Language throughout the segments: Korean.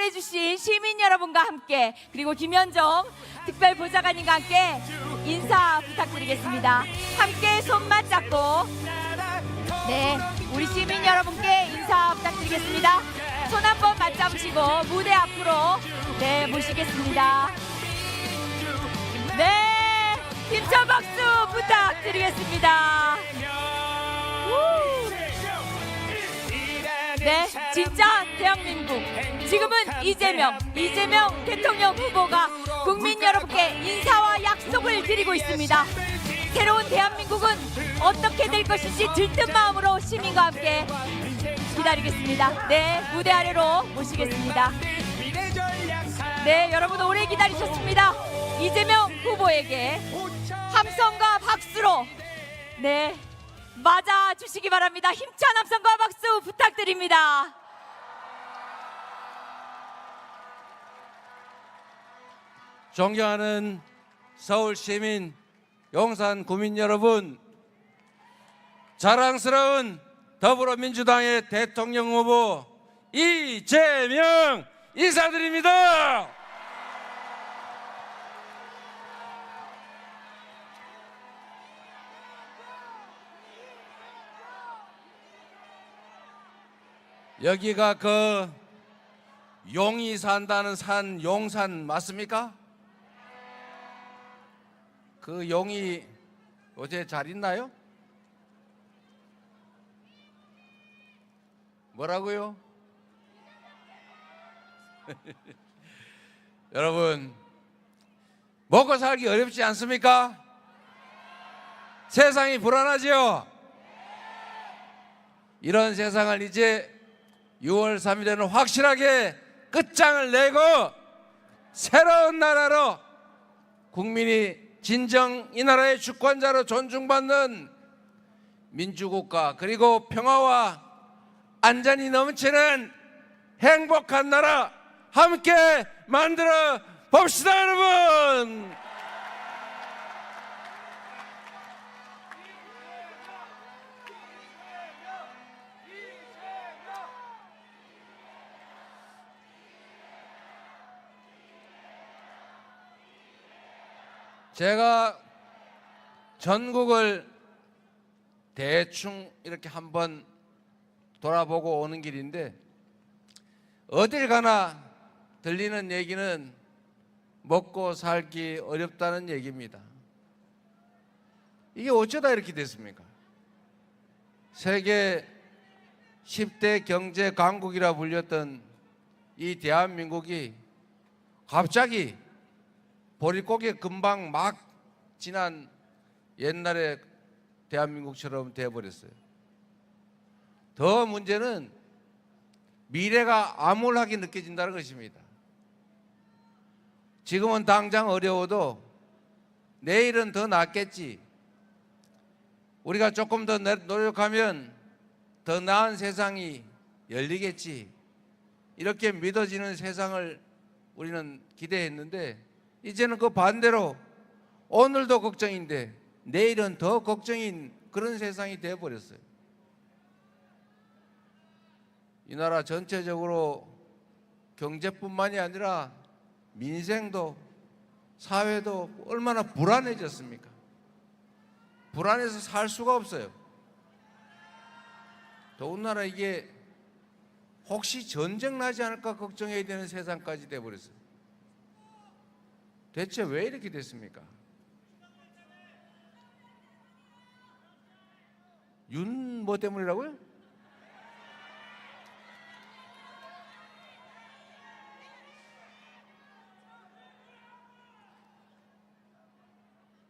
응원해주신 시민 여러분과 함께, 그리고 김현정 특별보좌관님과 함께 인사 부탁드리겠습니다. 함께 손 맞잡고, 네, 우리 시민 여러분께 인사 부탁드리겠습니다. 손 한번 맞잡으시고 무대 앞으로 네 모시겠습니다. 네, 힘찬 박수 부탁드리겠습니다. 네, 진짜 대한민국. 지금은 이재명 대통령 후보가 국민 여러분께 인사와 약속을 드리고 있습니다. 새로운 대한민국은 어떻게 될 것인지 들뜬 마음으로 시민과 함께 기다리겠습니다. 네, 무대 아래로 모시겠습니다. 네, 여러분 오래 기다리셨습니다. 이재명 후보에게 함성과 박수로 네 맞아 주시기 바랍니다. 힘찬 함성과 박수 부탁드립니다. 존경하는 서울 시민, 용산 구민 여러분, 자랑스러운 더불어민주당의 대통령 후보 이재명 인사드립니다. 여기가 그 용이 산다는 산 용산 맞습니까? 그 용이 어제 잘 있나요? 뭐라고요? 여러분, 먹고 살기 어렵지 않습니까? 세상이 불안하죠? 이런 세상을 이제 6월 3일에는 확실하게 끝장을 내고 새로운 나라로, 국민이 진정 이 나라의 주권자로 존중받는 민주국가, 그리고 평화와 안전이 넘치는 행복한 나라 함께 만들어 봅시다, 여러분. 제가 전국을 대충 이렇게 한번 돌아보고 오는 길인데, 어딜 가나 들리는 얘기는 먹고 살기 어렵다는 얘기입니다. 이게 어쩌다 이렇게 됐습니까? 세계 10대 경제 강국이라 불렸던 이 대한민국이 갑자기 보릿고개 금방 막 지난 옛날의 대한민국처럼 되어버렸어요. 더 문제는 미래가 암울하게 느껴진다는 것입니다. 지금은 당장 어려워도 내일은 더 낫겠지, 우리가 조금 더 노력하면 더 나은 세상이 열리겠지, 이렇게 믿어지는 세상을 우리는 기대했는데, 이제는 그 반대로 오늘도 걱정인데 내일은 더 걱정인 그런 세상이 되어버렸어요. 이 나라 전체적으로 경제뿐만이 아니라 민생도 사회도 얼마나 불안해졌습니까? 불안해서 살 수가 없어요. 더군다나 이게 혹시 전쟁 나지 않을까 걱정해야 되는 세상까지 되어버렸어요. 대체 왜 이렇게 됐습니까? 윤 뭐 때문이라고요?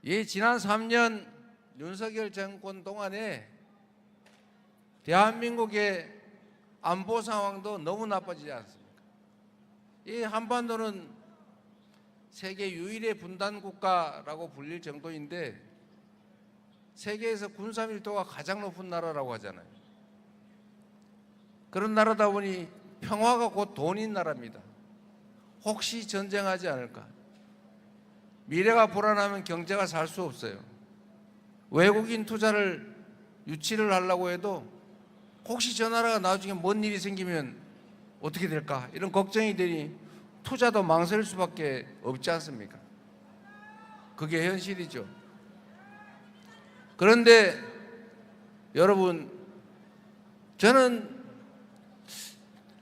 이 지난 3년 윤석열 정권 동안에 대한민국의 안보 상황도 너무 나빠지지 않습니까? 이 한반도는 세계 유일의 분단 국가라고 불릴 정도인데, 세계에서 군사 밀도가 가장 높은 나라라고 하잖아요. 그런 나라다 보니 평화가 곧 돈인 나라입니다. 혹시 전쟁하지 않을까? 미래가 불안하면 경제가 살 수 없어요. 외국인 투자를 유치를 하려고 해도 혹시 저 나라가 나중에 뭔 일이 생기면 어떻게 될까 이런 걱정이 되니 투자도 망설일 수밖에 없지 않습니까? 그게 현실이죠. 그런데 여러분, 저는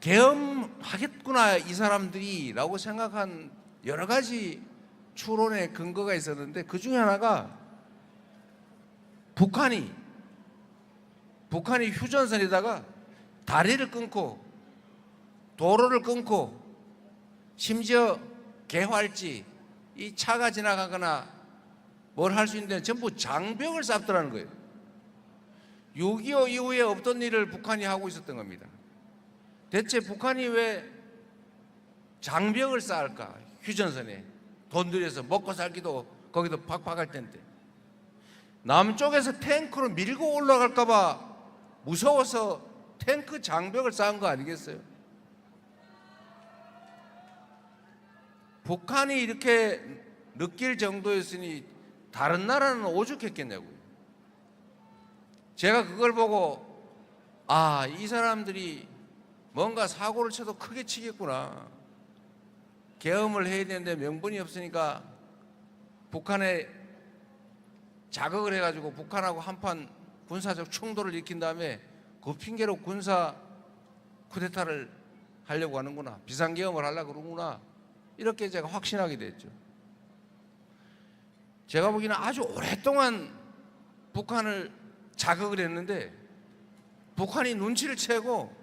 계엄하겠구나 이 사람들이 라고 생각한 여러 가지 추론의 근거가 있었는데, 그 중에 하나가 북한이 휴전선에다가 다리를 끊고 도로를 끊고 심지어 개활지, 이 차가 지나가거나 뭘 할 수 있는데 전부 장벽을 쌓더라는 거예요. 6.25 이후에 없던 일을 북한이 하고 있었던 겁니다. 대체 북한이 왜 장벽을 쌓을까? 휴전선에 돈 들여서 먹고 살기도 거기도 팍팍할 텐데, 남쪽에서 탱크로 밀고 올라갈까 봐 무서워서 탱크 장벽을 쌓은 거 아니겠어요? 북한이 이렇게 느낄 정도였으니 다른 나라는 오죽했겠냐고요. 제가 그걸 보고 이 사람들이 뭔가 사고를 쳐도 크게 치겠구나. 계엄을 해야 되는데 명분이 없으니까 북한에 자극을 해가지고 북한하고 한판 군사적 충돌을 일으킨 다음에 그 핑계로 군사 쿠데타를 하려고 하는구나, 비상계엄을 하려고 그러구나, 이렇게 제가 확신하게 됐죠. 제가 보기에는 아주 오랫동안 북한을 자극을 했는데 북한이 눈치를 채고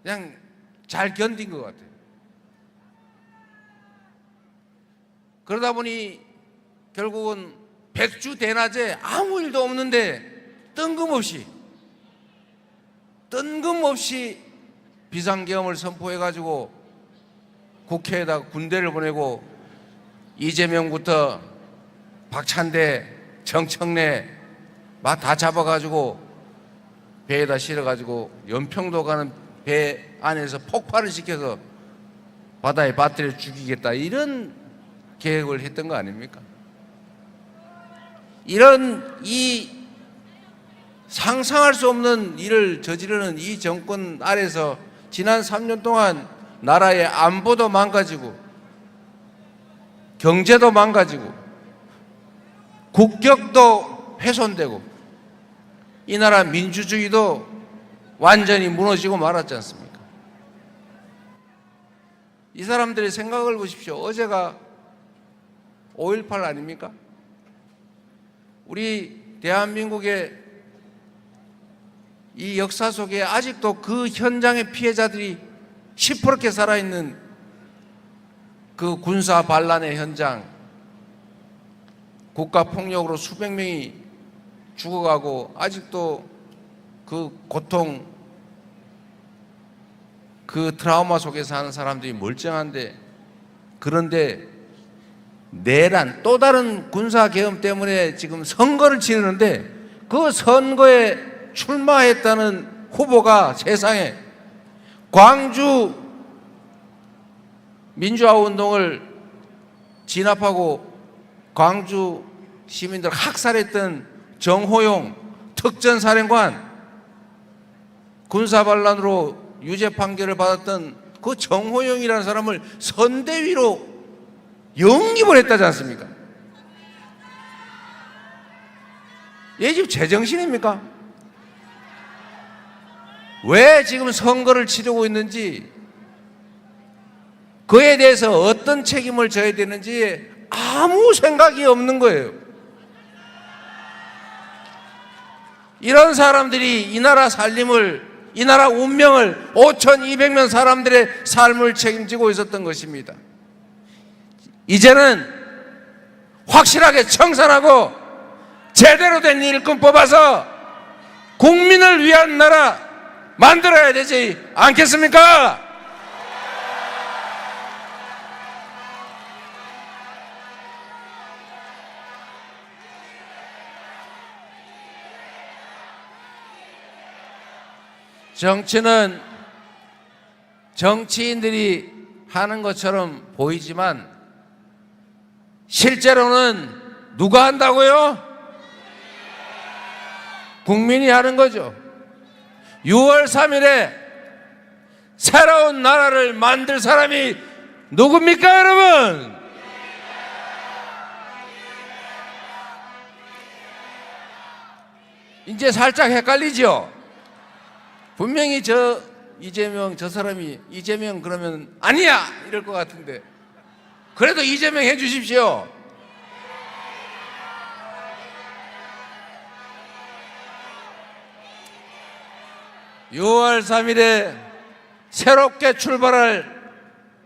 그냥 잘 견딘 것 같아요. 그러다 보니 결국은 백주 대낮에 아무 일도 없는데 뜬금없이 비상계엄을 선포해가지고 국회에다 군대를 보내고 이재명부터 박찬대, 정청래 막 다 잡아가지고 배에다 실어가지고 연평도 가는 배 안에서 폭발을 시켜서 바다에 빠뜨려 죽이겠다, 이런 계획을 했던 거 아닙니까? 이런 이 상상할 수 없는 일을 저지르는 이 정권 아래서 지난 3년 동안 나라의 안보도 망가지고 경제도 망가지고 국격도 훼손되고 이 나라 민주주의도 완전히 무너지고 말았지 않습니까? 이 사람들의 생각을 보십시오. 어제가 5.18 아닙니까? 우리 대한민국의 이 역사 속에 아직도 그 현장의 피해자들이 시퍼렇게 살아있는 그 군사 반란의 현장, 국가폭력으로 수백 명이 죽어가고 아직도 그 고통, 그 트라우마 속에 사는 사람들이 멀쩡한데, 그런데 내란, 또 다른 군사계엄 때문에 지금 선거를 치르는데 그 선거에 출마했다는 후보가 세상에 광주 민주화운동을 진압하고 광주 시민들 학살했던 정호용 특전사령관, 군사반란으로 유죄 판결을 받았던 그 정호용이라는 사람을 선대위로 영입을 했다지 않습니까? 얘 지금 제정신입니까? 왜 지금 선거를 치르고 있는지, 그에 대해서 어떤 책임을 져야 되는지 아무 생각이 없는 거예요. 이런 사람들이 이 나라 살림을, 이 나라 운명을, 5,200명 사람들의 삶을 책임지고 있었던 것입니다. 이제는 확실하게 청산하고 제대로 된 일꾼 뽑아서 국민을 위한 나라 만들어야 되지 않겠습니까? 정치는 정치인들이 하는 것처럼 보이지만 실제로는 누가 한다고요? 국민이 하는 거죠. 6월 3일에 새로운 나라를 만들 사람이 누굽니까, 여러분? 이제 살짝 헷갈리죠? 분명히 이재명 저 사람이 이재명 그러면 아니야 이럴 것 같은데 그래도 이재명 해 주십시오. (6월 3일에) 새롭게 출발할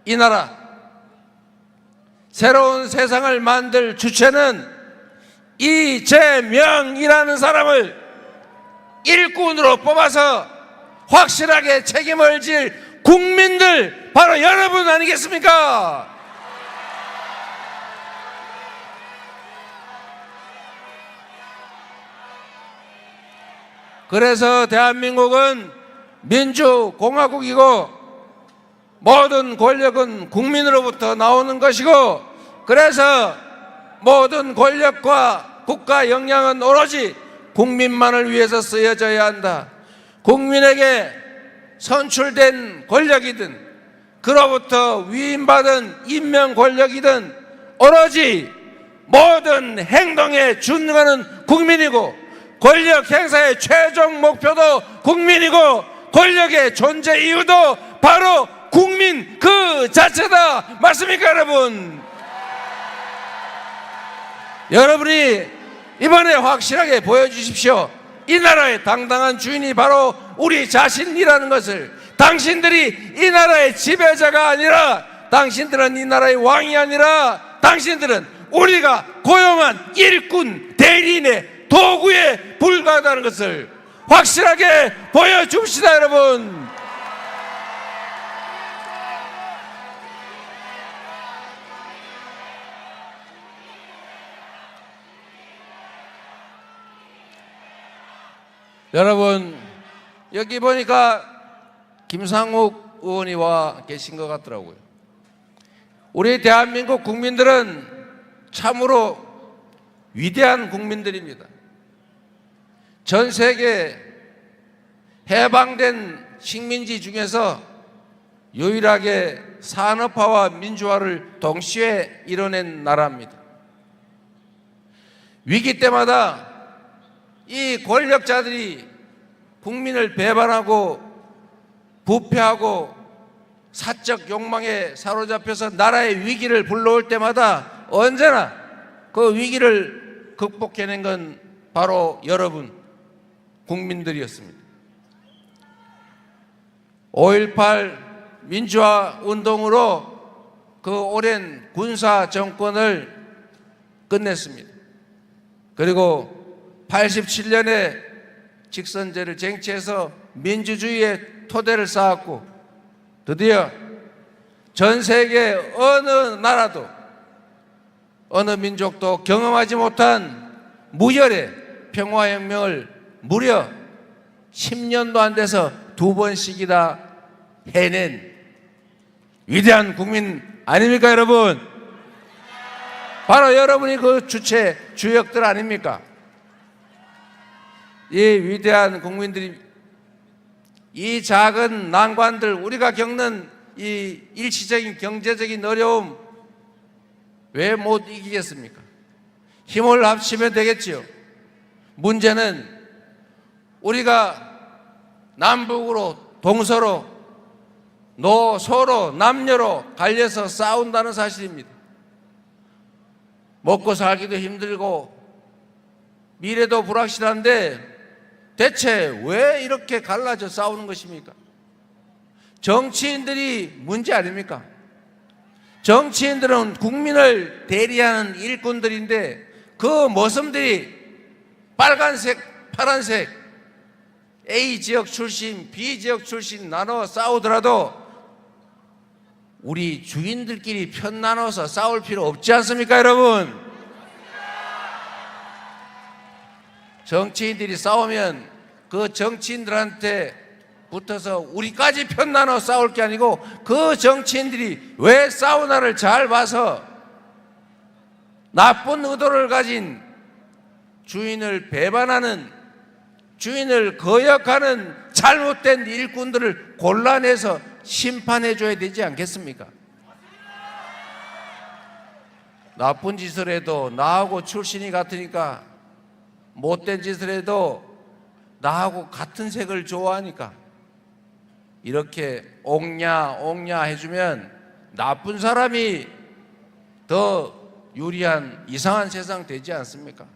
이 나라, 새로운 세상을 만들 주체는 이재명이라는 사람을 일꾼으로 뽑아서 확실하게 책임을 질 국민들, 바로 여러분 아니겠습니까? 그래서 대한민국은 민주공화국이고 모든 권력은 국민으로부터 나오는 것이고, 그래서 모든 권력과 국가 역량은 오로지 국민만을 위해서 쓰여져야 한다. 국민에게 선출된 권력이든 그로부터 위임받은 임명 권력이든 오로지 모든 행동에 준하는 국민이고, 권력 행사의 최종 목표도 국민이고, 권력의 존재 이유도 바로 국민 그 자체다. 맞습니까, 여러분? 여러분이 이번에 확실하게 보여주십시오. 이 나라의 당당한 주인이 바로 우리 자신이라는 것을. 당신들이 이 나라의 지배자가 아니라, 당신들은 이 나라의 왕이 아니라, 당신들은 우리가 고용한 일꾼, 대리인의 도구에 불과하다는 것을 확실하게 보여줍시다, 여러분. 여러분, 여기 보니까 김상욱 의원이 와 계신 것 같더라고요. 우리 대한민국 국민들은 참으로 위대한 국민들입니다. 전 세계 해방된 식민지 중에서 유일하게 산업화와 민주화를 동시에 이뤄낸 나라입니다. 위기 때마다 이 권력자들이 국민을 배반하고 부패하고 사적 욕망에 사로잡혀서 나라의 위기를 불러올 때마다 언제나 그 위기를 극복해낸 건 바로 여러분 국민들이었습니다. 5.18 민주화 운동으로 그 오랜 군사 정권을 끝냈습니다. 그리고 87년에 직선제를 쟁취해서 민주주의의 토대를 쌓았고, 드디어 전 세계 어느 나라도 어느 민족도 경험하지 못한 무혈의 평화혁명을 무려 10년도 안 돼서 2번씩이나 해낸 위대한 국민 아닙니까, 여러분? 바로 여러분이 그 주체 주역들 아닙니까? 이 위대한 국민들이 이 작은 난관들, 우리가 겪는 이 일시적인 경제적인 어려움 왜 못 이기겠습니까? 힘을 합치면 되겠지요. 문제는 우리가 남북으로 동서로 노소로 남녀로 갈려서 싸운다는 사실입니다. 먹고 살기도 힘들고 미래도 불확실한데 대체 왜 이렇게 갈라져 싸우는 것입니까? 정치인들이 문제 아닙니까? 정치인들은 국민을 대리하는 일꾼들인데 그 모습들이 빨간색, 파란색, A 지역 출신, B 지역 출신 나눠 싸우더라도 우리 주인들끼리 편 나눠서 싸울 필요 없지 않습니까, 여러분? 정치인들이 싸우면 그 정치인들한테 붙어서 우리까지 편 나눠 싸울 게 아니고 그 정치인들이 왜 싸우나를 잘 봐서 나쁜 의도를 가진 주인을 배반하는, 주인을 거역하는 잘못된 일꾼들을 골라내서 심판해 줘야 되지 않겠습니까? 나쁜 짓을 해도 나하고 출신이 같으니까, 못된 짓을 해도 나하고 같은 색을 좋아하니까 이렇게 옹냐 해주면 나쁜 사람이 더 유리한 이상한 세상 되지 않습니까?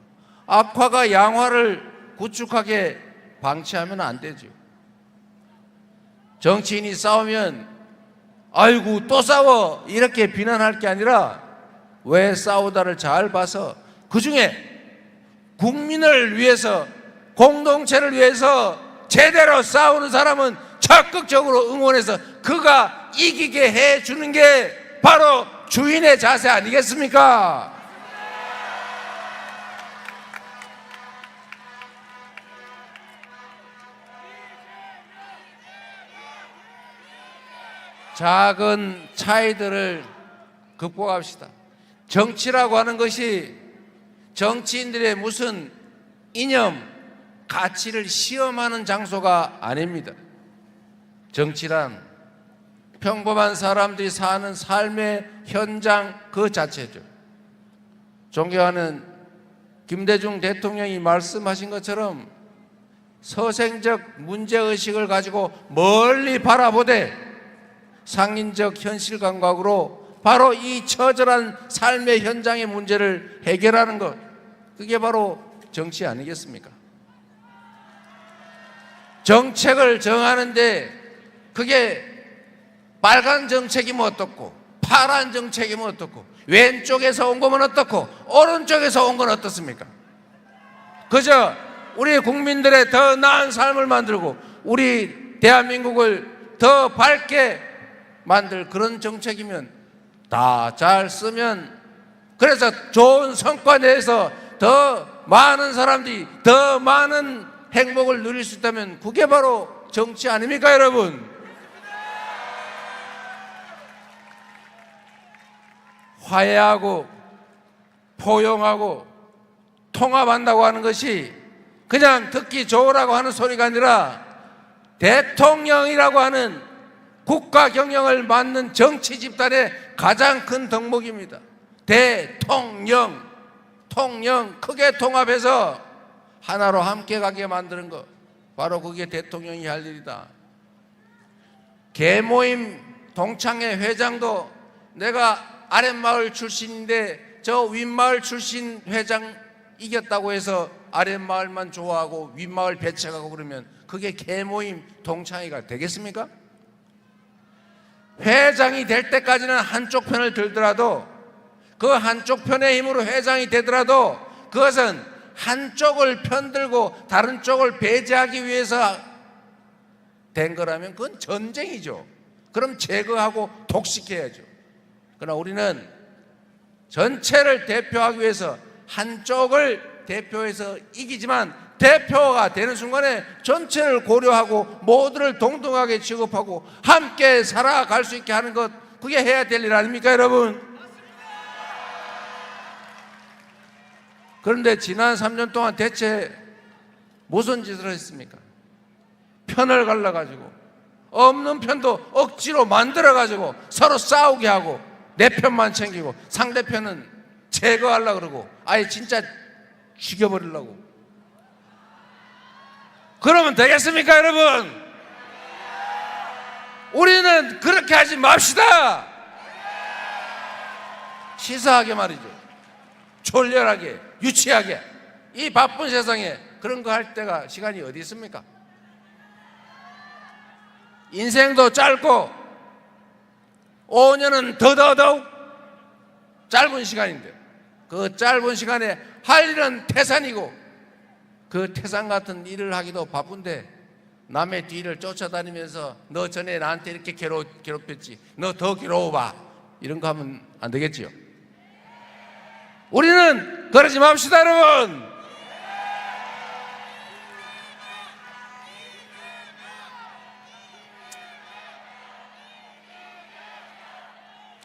악화가 양화를 구축하게 방치하면 안 되죠. 정치인이 싸우면 아이고 또 싸워 이렇게 비난할 게 아니라 왜 싸우다를 잘 봐서 그중에 국민을 위해서, 공동체를 위해서 제대로 싸우는 사람은 적극적으로 응원해서 그가 이기게 해주는 게 바로 주인의 자세 아니겠습니까? 작은 차이들을 극복합시다. 정치라고 하는 것이 정치인들의 무슨 이념, 가치를 시험하는 장소가 아닙니다. 정치란 평범한 사람들이 사는 삶의 현장 그 자체죠. 존경하는 김대중 대통령이 말씀하신 것처럼 서생적 문제의식을 가지고 멀리 바라보되 상인적 현실 감각으로 바로 이 처절한 삶의 현장의 문제를 해결하는 것, 그게 바로 정치 아니겠습니까? 정책을 정하는데 그게 빨간 정책이면 어떻고 파란 정책이면 어떻고 왼쪽에서 온 거면 어떻고 오른쪽에서 온 건 어떻습니까? 그저 우리 국민들의 더 나은 삶을 만들고 우리 대한민국을 더 밝게 만들 그런 정책이면 다 잘 쓰면, 그래서 좋은 성과 내에서 더 많은 사람들이 더 많은 행복을 누릴 수 있다면 그게 바로 정치 아닙니까, 여러분? 화해하고 포용하고 통합한다고 하는 것이 그냥 듣기 좋으라고 하는 소리가 아니라 대통령이라고 하는 국가 경영을 맡는 정치 집단의 가장 큰 덕목입니다. 대통령, 통령 크게 통합해서 하나로 함께 가게 만드는 것, 바로 그게 대통령이 할 일이다. 계모임 동창회 회장도 내가 아랫마을 출신인데 저 윗마을 출신 회장 이겼다고 해서 아랫마을만 좋아하고 윗마을 배척하고 그러면 그게 계모임 동창회가 되겠습니까? 회장이 될 때까지는 한쪽 편을 들더라도, 그 한쪽 편의 힘으로 회장이 되더라도 그것은 한쪽을 편들고 다른 쪽을 배제하기 위해서 된 거라면 그건 전쟁이죠. 그럼 제거하고 독식해야죠. 그러나 우리는 전체를 대표하기 위해서 한쪽을 대표해서 이기지만 대표가 되는 순간에 전체를 고려하고 모두를 동등하게 취급하고 함께 살아갈 수 있게 하는 것, 그게 해야 될 일 아닙니까, 여러분? 그런데 지난 3년 동안 대체 무슨 짓을 했습니까? 편을 갈라가지고 없는 편도 억지로 만들어가지고 서로 싸우게 하고 내 편만 챙기고 상대편은 제거하려고 그러고 아예 진짜 죽여버리려고. 그러면 되겠습니까, 여러분? 우리는 그렇게 하지 맙시다. 치사하게 말이죠. 졸렬하게, 유치하게, 이 바쁜 세상에 그런 거 할 때가 시간이 어디 있습니까? 인생도 짧고 5년은 더더욱 짧은 시간인데 그 짧은 시간에 할 일은 태산이고 그 태산 같은 일을 하기도 바쁜데 남의 뒤를 쫓아다니면서 너 전에 나한테 이렇게 괴롭혔지, 너 더 괴로워봐, 이런 거 하면 안 되겠지요. 우리는 그러지 맙시다, 여러분.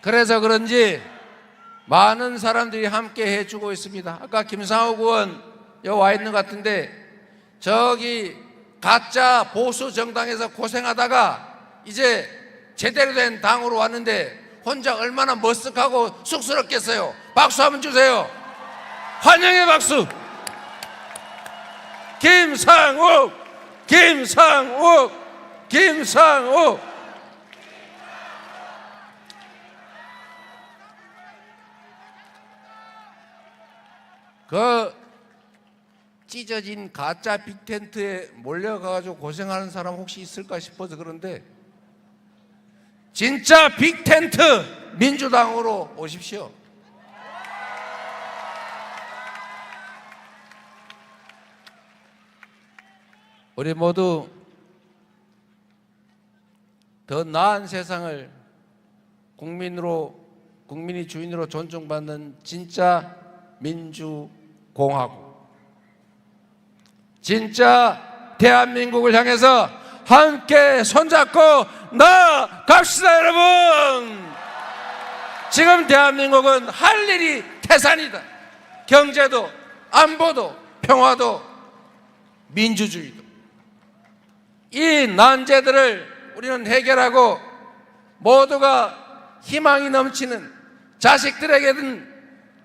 그래서 그런지 많은 사람들이 함께 해주고 있습니다. 아까 김상욱 의원 여기 와 있는 것 같은데 저기 가짜 보수 정당에서 고생하다가 이제 제대로 된 당으로 왔는데 혼자 얼마나 머쓱하고 쑥스럽겠어요. 박수 한번 주세요. 환영의 박수. 김상욱, 김상욱, 김상욱. 그 찢어진 가짜 빅텐트에 몰려가가지고 고생하는 사람 혹시 있을까 싶어서 그런데 진짜 빅텐트 민주당으로 오십시오. 우리 모두 더 나은 세상을 국민이 주인으로 존중받는 진짜 민주공화국, 진짜 대한민국을 향해서 함께 손잡고 나아갑시다. 여러분, 지금 대한민국은 할 일이 태산이다. 경제도, 안보도, 평화도, 민주주의도. 이 난제들을 우리는 해결하고 모두가 희망이 넘치는, 자식들에게는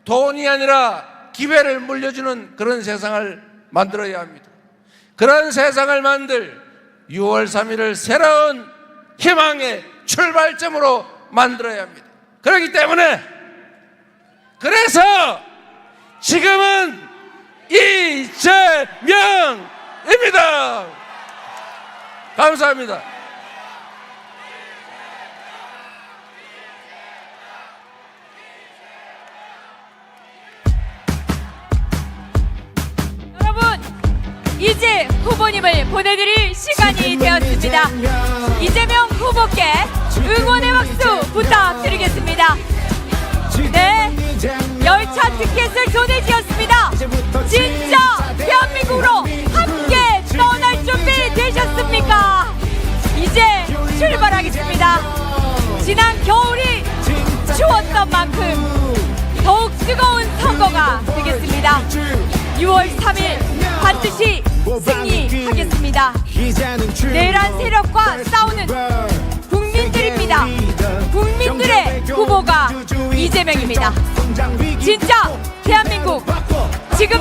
돈이 아니라 기회를 물려주는 그런 세상을 만들어야 합니다. 그런 세상을 만들 6월 3일을 새로운 희망의 출발점으로 만들어야 합니다. 그렇기 때문에, 그래서 지금은 이재명입니다. 감사합니다. 여러분, 이제 후보님을 보내드릴 시간이 되었습니다. 이재명 후보께 응원의 박수 부탁드리겠습니다. 네, 열차 티켓을 전해지었습니다. 진짜 대한민국으로 함께 떠날 준비 되셨습니까? 이제 출발하겠습니다. 지난 겨울이 추웠던 만큼 더욱 뜨거운 선거가 되겠습니다. 6월 3일 반드시 승리하겠습니다. 내란 세력과 싸우는 국민들입니다. 국민들의 후보가 이재명입니다. 진짜 대한민국, 지금은